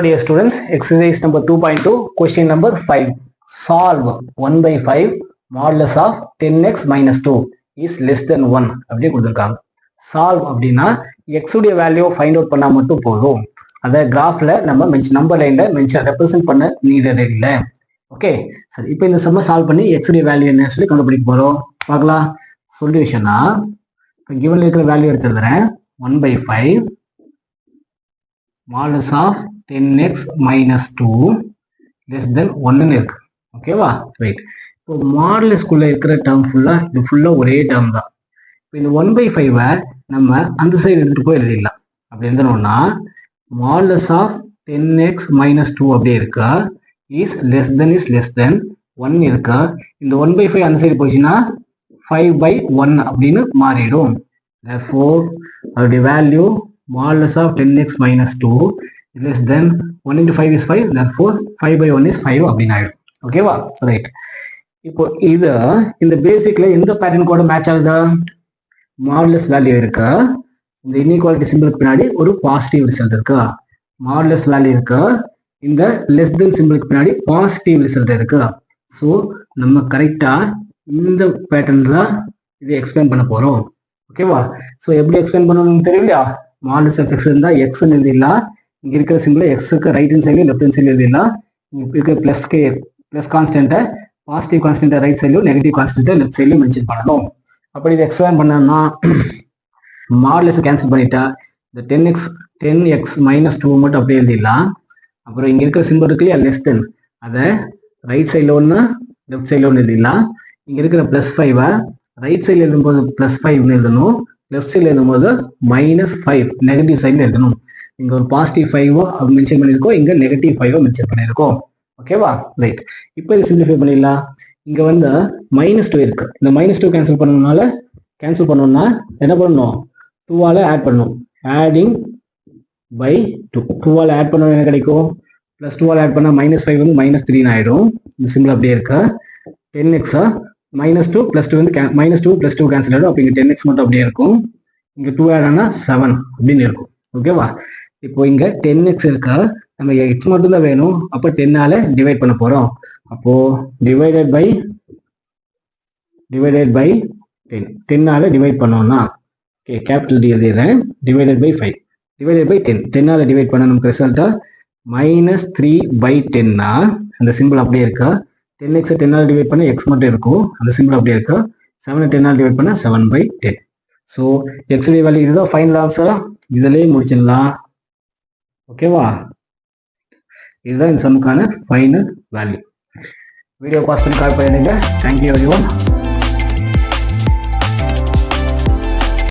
Dear students, exercise number 2.2, question number 5. Solve 1 by 5 modulus of 10x minus 2 is less than 1. அப்படியே கொடுத்துருக்காங்க. Solve அப்படின்னா x உடைய value find out பண்ணா மட்டும் போதும். அதை கிராஃப்ல நம்ம நம்பர் லைன்ல ரெப்ரசென்ட் பண்ண நீடட் இல்லை. ஓகே, சரி. இப்போ இந்த சம்ம சால்வ் பண்ணி x உடைய வேல்யூ என்ன சொல்லி கண்டுபிடிக்க போறோம். பார்க்கலாம். சொல்யூஷனா இப்போ கிவன்ல இருக்கிற வேல்யூ எடுத்துறேன். 1 by 5 modulus of 10x minus 2 less than 1 இருக்கு. ஓகேவா? ரைட். இப்போ மாடுலஸ்குள்ள இருக்கிற டேர்ம் இது ஃபுல்லா ஒரே டேர்ம் தான். இப்போ இந்த 1 by 5 நம்ம அந்த சைடு எடுத்துட்டு போய் எழுதிடலாம். அப்படி எழுதணும்னா modulus of 10x minus 2 அப்படியே இருக்கா, is less than 1 இருக்கா. இந்த 1 by 5 அந்த சைடு போச்சுன்னா 5 by 1 அப்படின்னு மாறிடும். Therefore அதோடைய value modulus of 10x minus 2 less than 1 into 5 is 5, therefore 5 by 1 is 5 அப்படின்னு ஆயிடும். ஓகேவா? ரைட். இப்போ இது இந்த பேசிக்ல எந்த பேட்டர்ன் கூட மேட்ச் ஆகுதா? மாடுலஸ் வேல்யூ இருக்கா, இந்த இன்இக்வாலிட்டி சிம்பிளுக்கு பின்னாடி ஒரு பாசிட்டிவ் ரிசல்ட் இருக்கா, மாடுலஸ் வேல்யூ இருக்கா, இந்த லெஸ் தென் சிம்பிளுக்கு பின்னாடி பாசிட்டிவ் ரிசல்ட் இருக்கா. ஸோ நம்ம கரெக்டா இந்த பேட்டர்ன் தான் இதை எக்ஸ்பிளைன் பண்ண போறோம். ஓகேவா? ஸோ எப்படி எக்ஸ்பிளைன் பண்ணணும்னு தெரியலையா? மாடுலஸ் ஆஃப் எக்ஸ் இருந்தால் எக்ஸ்ன்னு எழுதிடலாம். இங்கே இருக்கிற சிம்பிள் எக்ஸுக்கு ரைட் ஹேண்ட் சைட்லையும் லெஃப்ட் ஹேண்ட் சைட்லையும் எழுதிடலாம். இங்கே இருக்கிற ப்ளஸ் கான்ஸ்டன்ட்டை பாசிட்டிவ் கான்ஸ்டன்ட்டை ரைட் சைட்லையும் நெகட்டிவ் கான்ஸ்டன்ட்டை லெஃப்ட் சைட்லையும் மென்ஷன் பண்ணணும். அப்படி இதை எக்ஸ்பிளைன் பண்ணோம்னா மாடுலஸை கேன்சல் பண்ணிட்டா இந்த 10x மைனஸ் 2 மட்டும் அப்படியே எழுதிடலாம். அப்புறம் இங்கே இருக்கிற சிம்பிள் இருக்கு இல்லையா, லெஸ் தென், அதை ரைட் சைடில் ஒன்று லெஃப்ட் சைடில் ஒன்று எழுதிடலாம். இங்கே இருக்கிற +5 ரைட் சைடில் எழுதும்போது +5 எழுதணும், லெஃப்ட் சைடில் எழுதும்போது -5 நெகட்டிவ் சைடில் எழுதணும். இங்கே ஒரு பாசிட்டிவ் 5 மென்ஷன் பண்ணியிருக்கோம், இங்கே நெகட்டிவ் 5 மென்ஷன் பண்ணியிருக்கோம். ஓகேவா? ரைட். இப்போ இதை சிம்பிளிஃபை பண்ணிடலாம். இங்கே வந்து -2 இருக்கு. இந்த -2 கேன்சல் பண்ணணும்னா என்ன பண்ணணும்? 2ஆல் ஆட் பண்ணணும். Adding by 2. 2ஆல் ஆட் பண்ணணும் என்ன கிடைக்கும்? +2ஆல் ஆட் பண்ணால் -5 வந்து -3 ஆயிடும். இந்த சிம்பிள் அப்படியே இருக்கு. 10x -2 +2 வந்து -2 +2 கேன்சல் ஆகிடும். அப்போ இங்கே 10x மட்டும் அப்படியே இருக்கும். இங்கே 2 ஆட் ஆனால் 7 அப்படின்னு இருக்கும். ஓகேவா? இப்போ இங்கே 10x இருக்கா, நம்ம x மட்டும் தான் வேணும். அப்போ 10ஆல் டிவைட் பண்ண போகிறோம். அப்போ டிவைடட் பை 10. 10ஆல் டிவைட் பண்ணோம்னா ஓகே, கேபிட்டல் டி எழுதிடுறேன். Divided by 5 divided by 10. 10ஆல் டிவைட் பண்ண நமக்கு ரிசல்ட்டா -3 by 10 அந்த சிம்பிள் அப்படியே இருக்கா. 10x 10ஆல் டிவைட் பண்ண x மட்டும் இருக்கும், அந்த சிம்பிள் அப்படியே இருக்கா. 7 10ஆல் டிவைட் பண்ண 7 by 10. ஸோ x வேல்யூ இதுதான் ஃபைனல் ஆன்சரா, இதுலேயே முடிச்சிடலாம். ஓகேவா? இதுதான் இந்த சம்முக்கான ஃபைனல் வேல்யூ. வீடியோ பாஸ் பண்ணி கால் பண்ணிடுங்க. Thank you everyone.